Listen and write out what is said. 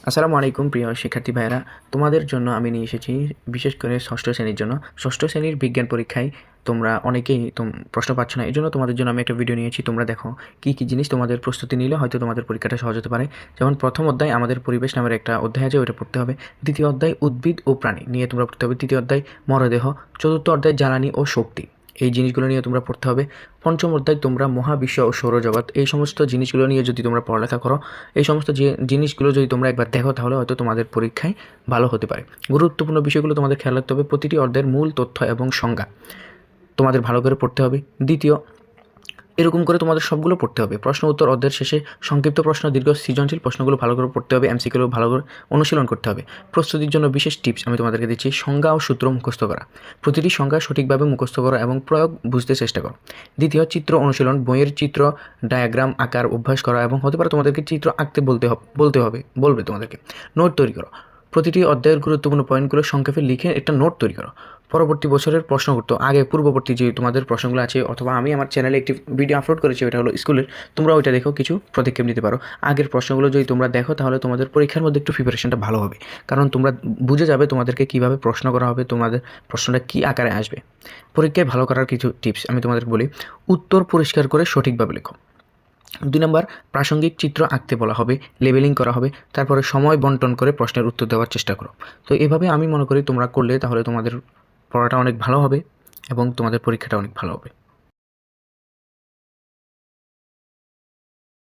আসসালামু আলাইকুম প্রিয় শিক্ষার্থী ভাইয়েরা, তোমাদের জন্য আমি নিয়ে এসেছি বিশেষ করে ষষ্ঠ শ্রেণীর জন্য। ষষ্ঠ শ্রেণীর বিজ্ঞান পরীক্ষায় তোমরা অনেকেই প্রশ্ন পাচ্ছ না, এই জন্য তোমাদের জন্য আমি একটা ভিডিও নিয়েছি। তোমরা দেখো কী কী জিনিস তোমাদের প্রস্তুতি নিলে হয়তো তোমাদের পরীক্ষাটা সহজ হতে পারে। যেমন প্রথম অধ্যায় আমাদের পরিবেশ নামের একটা অধ্যায় আছে, ওইটা পড়তে হবে। দ্বিতীয় অধ্যায় উদ্ভিদ ও প্রাণী নিয়ে তোমরা পড়তে হবে। তৃতীয় অধ্যায় মরদেহ। চতুর্থ অধ্যায় জ্বালানি ও শক্তি, এই জিনিসগুলো নিয়ে তোমরা পড়তে হবে। পঞ্চম অধ্যায় তোমরা মহাবিশ্ব ও সৌরজগৎ, এই সমস্ত জিনিসগুলো নিয়ে যদি তোমরা পড়ালেখা করো, এই সমস্ত যে জিনিসগুলো যদি তোমরা একবার দেখো, তাহলে হয়তো তোমাদের পরীক্ষায় ভালো হতে পারে। গুরুত্বপূর্ণ বিষয়গুলো তোমাদের খেয়াল রাখতে হবে। প্রতিটি অধ্যায়ের মূল তথ্য এবং সংজ্ঞা তোমাদের ভালো করে পড়তে হবে। দ্বিতীয়, এরকম করে তোমাদের সবগুলো পড়তে হবে। প্রশ্ন উত্তর অধ্যায়ের শেষে সংক্ষিপ্ত প্রশ্ন, দীর্ঘ সৃজনশীল প্রশ্নগুলো ভালো করে পড়তে হবে। এমসিকিউগুলো ভালো করে অনুশীলন করতে হবে। প্রস্তুতির জন্য বিশেষ টিপস আমি তোমাদেরকে দিচ্ছি। সংজ্ঞা ও সূত্র মুখস্থ করা, প্রতিটি সংজ্ঞা সঠিকভাবে মুখস্থ করো এবং প্রয়োগ বুঝতে চেষ্টা করো। দ্বিতীয়, চিত্র অনুশীলন, বইয়ের চিত্র ডায়াগ্রাম আঁকার অভ্যাস করা, এবং হতে পারে তোমাদেরকে চিত্র আঁকতে বলবে তোমাদেরকে। নোট তৈরি করো, প্রতিটি অধ্যায়ের গুরুত্বপূর্ণ পয়েন্টগুলো সংক্ষেপে লিখে একটা নোট তৈরি করো। পরবর্তী বছরের প্রশ্ন করতো আগে পূর্ববর্তী যে তোমাদের প্রশ্নগুলো আছে, অথবা আমি আমার চ্যানেলে একটি ভিডিও আপলোড করেছি, ওটা হলো স্কুলের, তোমরা ওইটা দেখো, কিছু পদক্ষেপ নিতে পারো। আগের প্রশ্নগুলো যদি তোমরা দেখো, তাহলে তোমাদের পরীক্ষার মধ্যে একটু প্রিপারেশনটা ভালো হবে, কারণ তোমরা বুঝে যাবে তোমাদেরকে কীভাবে প্রশ্ন করা হবে, তোমাদের প্রশ্নটা কী আকারে আসবে। পরীক্ষায় ভালো করার কিছু টিপস আমি তোমাদের বলি। উত্তর পরিষ্কার করে সঠিকভাবে লেখো। 2 নম্বর, প্রাসঙ্গিক চিত্র আঁকতে বলা হবে, লেবেলিং করা হবে। তারপরে সময় বন্টন করে প্রশ্নের উত্তর দেওয়ার চেষ্টা করো। তো এভাবে আমি মনে করি তোমরা করলে তাহলে তোমাদের পড়াটা অনেক ভালো হবে এবং তোমাদের পরীক্ষাটা অনেক ভালো হবে।